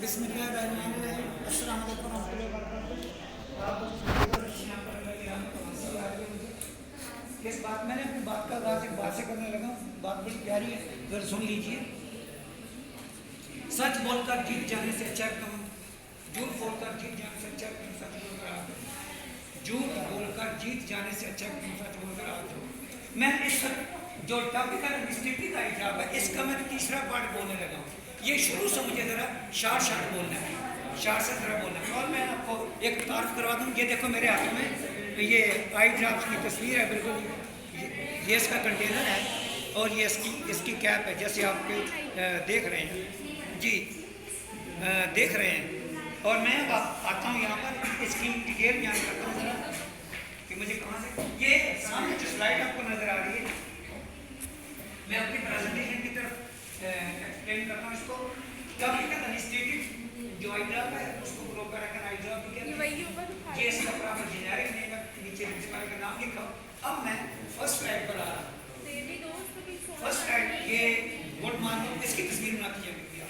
बिस्मिल्लाहिर्रहमानिर्रहीम। अस्सलाम वालेकुम रहमतुल्लाहि व बरकातहू। इस बात मैंने अपनी बात का आगाज एक बात से करने लगा। बात बड़ी प्यारी है, अगर सुन लीजिए। सच बोलकर जीत जाने से अच्छा कम, झूठ बोलकर जीत जाने से अच्छा कम सच बोलकर आप झूठ बोलकर जीत जाने से अच्छा कम सच बोलकर आप हो। मैं इस जो टॉपिक है मिस्टेक का हिसाब है, इसका मैं तीसरा पार्ट बोलने लगा हूँ। ये शुरू से मुझे ज़रा शार्ट बोलना है, शार्ट से ज़रा बोलना है। और मैं आपको एक तारीफ करवा दूँ। ये देखो मेरे हाथ में ये आई ड्रॉप्स की तस्वीर है, बिल्कुल ये इसका कंटेनर है और ये इसकी कैप है, जैसे आप देख रहे हैं जी, देख रहे हैं। और मैं आता हूँ यहाँ पर, इसकी डिटेल जान करता हूँ ज़रा कि मुझे कहाँ से ये सामने जो स्लाइड आपको नज़र आ रही है, मैं अपनी प्रेजेंटेशन की तरफ एक्सप्लेन करता हूँ इसको। टॉपिकल एनेस्थेटिक जो आई ड्रॉप है उसको प्रोपैराकन आई ड्रॉप भी कहते हैं। ये इसका प्रॉपर जेनेरिक नेम है, नीचे प्रिंसिपल का नाम लिखा। अब मैं फर्स्ट स्लाइड पर आ रहा हूँ। फर्स्ट स्लाइड ये गुड मॉर्निंग, इसकी तस्वीर बना दीजिए भैया।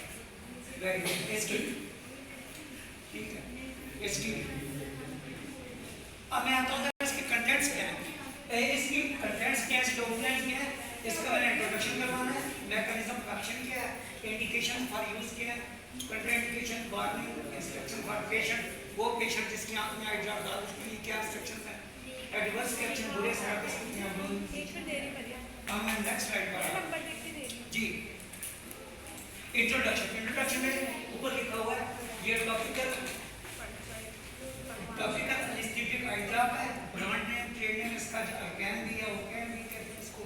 वेरी गुड, इसकी ठीक है, इसकी। अब मैं आता हूँ इसके कंटेंट्स क्या हैं। इसकी कंटेंट्स क्या है, इसके आउटलाइन क्या है, इसका मैंने इंट्रोडक्शन करवाना है। मैकेनिज्म फंक्शन क्या है, इंडिकेशन फॉर यूज क्या है, contraindication, warning, instruction for patient, वो पेशेंट जिसकी आंख में आई ड्रॉप डाल उसके लिए क्या इंस्ट्रक्शन है, एडवर्स रिएक्शन बुरे सर्विस की क्या बोलूं। हम मैं नेक्स्ट स्लाइड पर जी। इंट्रोडक्शन में ऊपर लिखा हुआ है ये टॉपिकल एनेस्थेटिक आई ड्रॉप है। ब्रांड नेम, ट्रेड नेम इसका कैन भी है, वो कैन भी है इसको।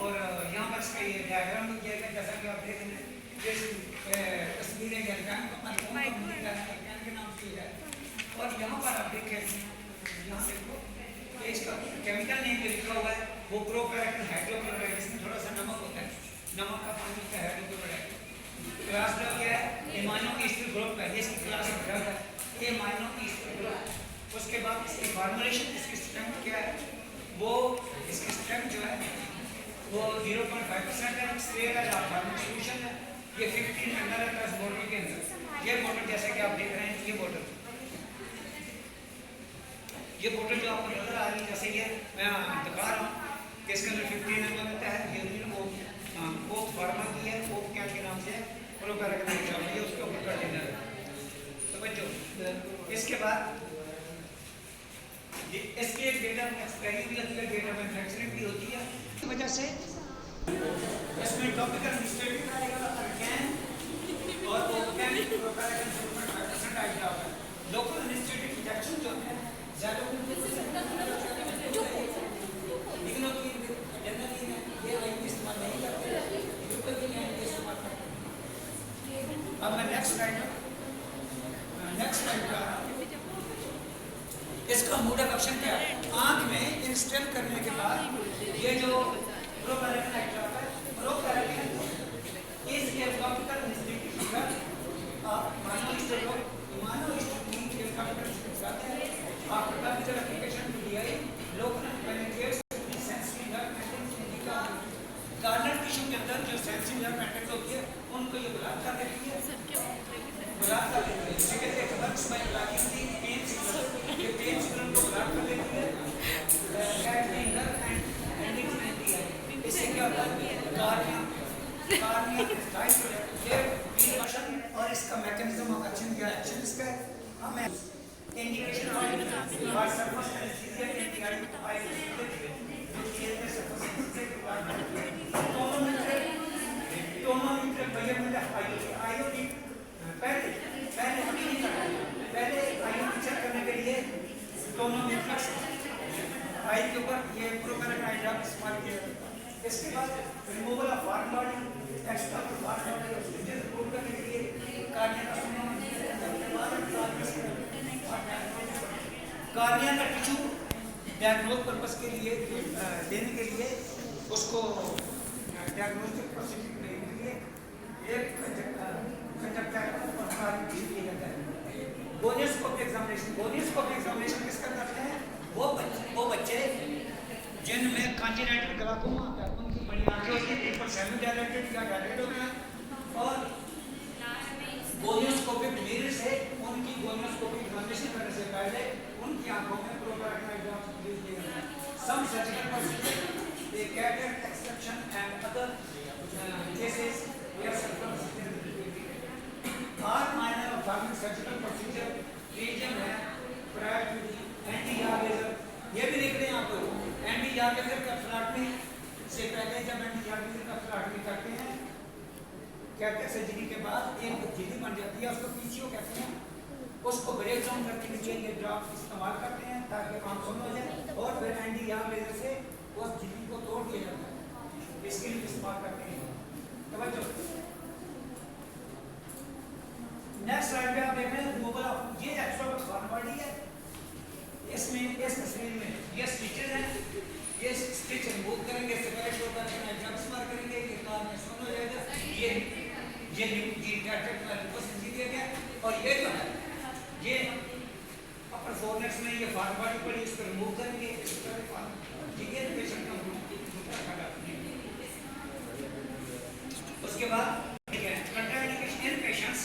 और यहाँ पर इसका ये डायग्राम भी किया गया, जैसा कि आप देख रहे हैं। ये तस्वीरें कैन के नाम से है। और यहाँ पर आप देखें, यहाँ देखो इसका केमिकल नेम जो लिखा हुआ है वो प्रोपैराकन हाइड्रोक्लोराइड, इसमें थोड़ा सा नमक होता है, नमक का पानी का हाइड्रोक्लोराइड। क्लास ड्रग क्या है, एमाइनो एस्टर ग्रुप है, ये इसकी क्लास ऑफ ड्रग है, एमाइनो एस्टर ग्रुप। उसके बाद इसकी फॉर्मुलेशन, इसकी स्ट्रेंथ क्या है, वो इसकी स्ट्रेंथ जो है वो 0.5% है। स्ट्रेट है, सोल्यूशन है, ये 15 ml है इस बोतल के अंदर। ये बोतल जैसे कि आप देख रहे हैं, ये बोतल जो आपको नजर आ रही है, जैसे ये मैं दिखा रहा हूँ कि इसके अंदर 15 ml होता है। ये ओक फार्मा की है, ओक कैन के नाम से है, प्रोपैराकन आई ड्रॉप है, उसके ऊपर कंटेनर है। तो बच्चों इसके बाद इसकी एक डेटा एक्सपायरी भी होती है, डेटा मैन्युफैक्चरिंग भी होती है। इस वजह से इसमें टॉपिकल एनेस्थेटिक आएगा, कैन और ओकैन प्रोपैराकन 0.5% आई ड्रॉप है। लोकल एनेस्थेटिक इंजेक्शन जो है ज़्यादा इस्तेमाल नहीं करते, अब मैं नेक्स्ट स्लाइड पर आ रहा हूँ। इसका मोड ऑफ एक्शन क्या है, आंख में इंस्टेल करने के बाद ये जो प्रोपैराकन आई ड्रॉप है, proparacaine is a topical anaesthetic drug. आप मानो इस ड्रग मानो इस टॉपिकल लगाते हैं, आप टॉपिकल एप्लीकेशन में दिया है local penetrates sensitive nerve and corner tissue के अंदर जो सेंसिटिव नर्व एंड होती है उनको ये ब्लॉक कर देती है, ब्लॉक कर देती है। इसे कहते हैं works by blocking the pen signal, ये पेन सिग्नल को ब्लॉक कर देती है at the nerve and endings में दी है। इससे क्या होता है, कार्निया टाइट हो जाता है, डिस्कशन। और इसका मैकेनिज्म ऑफ एक्शन क्या है, एक्शन इसका है हम indication of surface anaesthesia tonometer measurement of iodine. पहले हमें नहीं करना, पहले आयोडीन चेक करने के लिए टोनोमीटर आई के ऊपर ये प्रोपैराकन आई ड्रॉप इस्तेमाल किया जाता है। इसके बाद removal of warm body, extra warm body remove करने के लिए कार्निया का टिश्यू डायग्नोज पर्पस के लिए देने के लिए उसको डायग्नोस्टिक प्रोसीजर देने के लिए एक किया जाता है। गोनियोस्कोपी एग्जामिनेशन किसका करते हैं, वो बच्चे जिनमें कॉन्जेनिटल ग्लाइकोमा होता है, उनकी बड़ी आंखें होती हैं, सेमी डायलेटेड या डायलेटेड होते हैं, और gonioscopy normal surgical procedure reason है प्रायर टू एंटी-आर लेजर, ये भी देख रहे हैं आप लोग। एंटी-आर लेजर कैप्सुलाटमी से पहले जब एंटी-आर लेजर कैप्सुलाटमी करते हैं, कहते हैं सर्जरी के बाद एक झिल्ली बन जाती है, उसको पीसीओ कहते हैं, उसको ब्रेक डाउन करने के लिए ये ड्रॉप इस्तेमाल करते हैं ताकि काम कम हो जाए, और फिर एंटी-आर लेजर से उस झिल्ली को तोड़ दिया जाता है, इसके लिए इस्तेमाल करते हैं। तवज्जो। नेक्स्ट स्लाइड पे आप देख रहे हैं रिमूवल ऑफ, ये एक्स्ट्रा फॉर्म बॉडी है, इसमें इस तस्वीर में ये स्टिचेस हैं, ये स्टिच रिमूव करेंगे, इससे पहले शो करके मैं ड्रग्स मार करेंगे, ये काम में सुन हो जाएगा, ये डिटेक्टेड का रिपोर्ट दिया गया, और ये जो है ये अपर फोरनेक्स में ये फॉर्म बॉडी पड़ी, इसको रिमूव करेंगे, इस तरह फॉर्म ठीक है पेशेंट का उसके बाद ठीक है contraindication in patients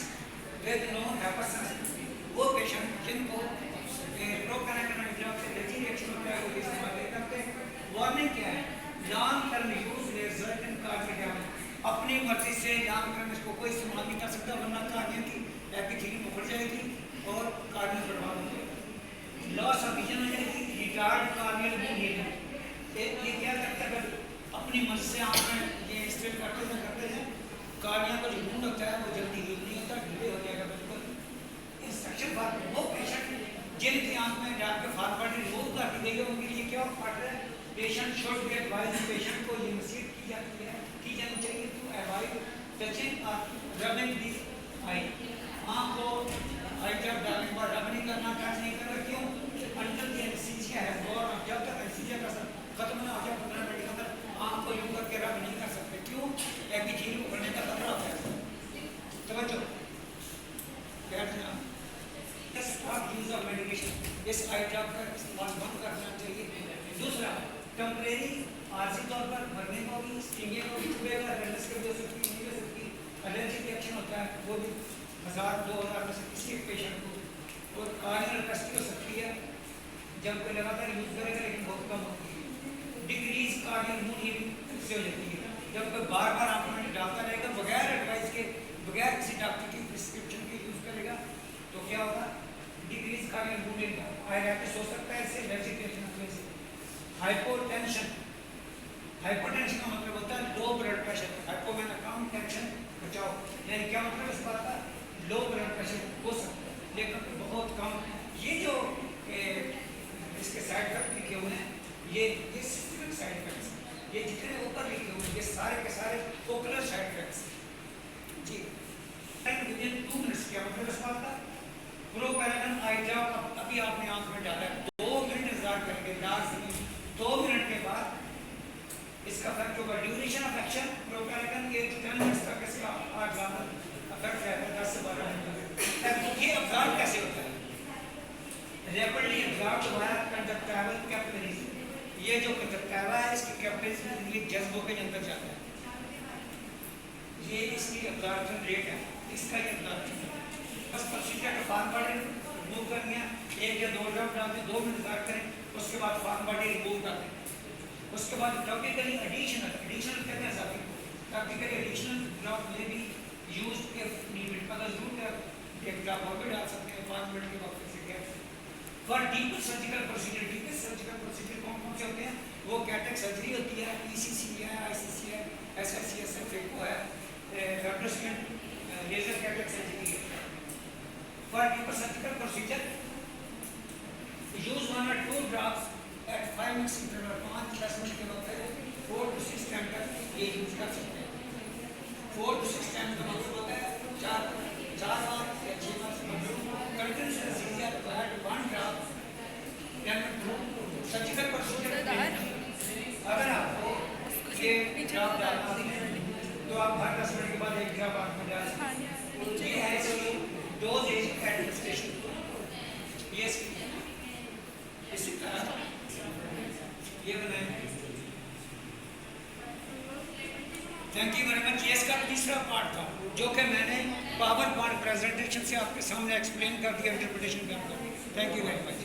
with known hepatitis, वो पेशेंट जिनको प्रोकैनाइटिस जब से एलर्जी रिएक्शन होता है वो इस्तेमाल नहीं करते। वार्निंग क्या है, long term use result in cardiac damage, अपनी मर्जी से लॉन्ग टर्म इसको कोई इस्तेमाल नहीं कर सकता, वरना कार्डियक की एपिथेलियम पकड़ जाएगी और कार्डियक बर्बाद हो जाएगा, लॉस ऑफ विजन हो जाएगी, रिटार्ड कार्डियल मूवमेंट। ये क्या करता है, अपनी मर्जी से आँख में ये स्ट्रेट करते हैं, कार्डियक का जो मूवमेंट होता है वो जल्दी हील नहीं होता, डिले हो जाएगा बिल्कुल। इंस्ट्रक्शन फॉर वो पेशेंट जिनकी आंख में जाकर फॉर्म बॉडी रिमूव कर दी गई है, उनके लिए क्या ऑर्डर है, patient should be advise, patient को ये नसीहत की जानी चाहिए टू अवॉइड टचिंग और रबिंग दी आई, आँख को आई जब डालने के बाद रब नहीं करना, टच नहीं करना, क्यों, अंडर द एनेस्थीसिया है, और जब तक एनेस्थीसिया का खत्म ना हो जाए 15 मिनट के अंदर आँख को यूं करके रब नहीं कर सकते, क्यों, एपिथेलियम उखड़ने का खतरा होता है। समझो बैठ जाओ। यूज ऑफ मेडिकेशन, इस आई ड्रॉप का इस्तेमाल बंद करना चाहिए। दूसरा, टेम्परेरी आर्जी तौर पर मरने को भी, स्टिंगिंग को भी, चुभेगा, रेडनेस की भी हो सकती है, नहीं हो सकती, एलर्जी रिएक्शन होता है वो भी 1000-2000 में से किसी एक पेशेंट को, और कार्डियल कस्टी हो सकती है जब कोई लगातार यूज करेगा, लेकिन बहुत कम होती है। डिक्रीज कार्डियल मूवमेंट से हो जाती है जब कोई बार बार आपको डालता रहेगा बगैर एडवाइस के, बगैर किसी डॉक्टर की प्रिस्क्रिप्शन के यूज करेगा, तो क्या होगा, डिक्रीज कार्डियल मूवमेंट आयराइटिस हो सकता है, इससे एलर्जी रिएक्शन होने से। हाइपोटेंशन, हाइपोटेंशन का मतलब होता है लो ब्लड प्रेशर, हाइपो मैंने कम, टेंशन बचाओ, यानी क्या मतलब इस बात का, लो ब्लड प्रेशर हो सकता है लेकिन बहुत कम। ये जो इसके साइड इफेक्ट लिखे हुए हैं, ये सिस्टमिक साइड इफेक्ट्स, ये जितने ऊपर लिखे हुए हैं ये सारे के सारे ओकुलर साइड इफेक्ट्स जी। विदिन 2 मिनट्स, क्या मतलब इस बात का, प्रोपैरागन आई ड्रॉप अभी आपने आंख में डाला है, 2 मिनट इंतजार करेंगे, लास्ट 2 मिनट के बाद इसका इफेक्ट होगा। ड्यूरेशन ऑफ एक्शन, प्रोपैरागन ये 10 मिनट्स तक इसका इफेक्ट रहता है, 10 से 12 मिनट। ये अब्जॉर्ब कैसे होता है, रैपिडली अब्जॉर्ब हमारा कंजक्टिवल कैपिलरीज, ये जो कंजक्टिवा है इसकी कैपिलरीज में ये जज्ब होकर अंदर जाता है, ये इसकी अब्जॉर्प्शन रेट है, इसका ये अब्जॉर्प्शन है। बस प्रोसीजर का फॉर्म बॉडी रिमूव कर दिया, 1 या 2 ड्रॉप डाल दें, 2 मिनट इंतजार करें, उसके बाद फॉर्म बॉडी रिमूव कर दें। उसके बाद टॉपिकली एडिशनल कहते हैं साथी को, टॉपिकली एडिशनल ड्रॉप में भी यूज इफ नीडेड, अगर जरूरत एक ड्रॉप और भी डाल सकते हैं 5 मिनट के वक्त से गैप से। For deep surgical procedure, deep surgical procedure कौन से होते हैं, वो कैटेक सर्जरी होती है, ईसीसी है, आईसीसी है, एसएससीएस है, फेको है, रेट्रोस्केप लेजर कैटेक सर्जरी है। For deep surgical procedure use 1 or 2 drops at 5 minutes interval, 5-10 minute के वक्त 4 to 6 टाइम तक ये यूज कर सकते हैं। 4 to 6 टाइम का मतलब होता है 4 बार या 6 बार से continuous anaesthesia required 1 drop surgical procedure. अगर आपको ये ड्रॉप डालना है तो आप हर 10 मिनट के बाद 1 ड्रॉप आंख में डाल सकते हैं। ये है इसकी डोजेज एडमिनिस्ट्रेशन, ये इसी तरह ये बनाए। Thank you very much. ये इसका तीसरा पार्ट था जो कि मैंने पावर पॉइंट प्रेजेंटेशन से आपके सामने एक्सप्लेन कर दिया, इंटरप्रिटेशन कर दिया। Thank you very much.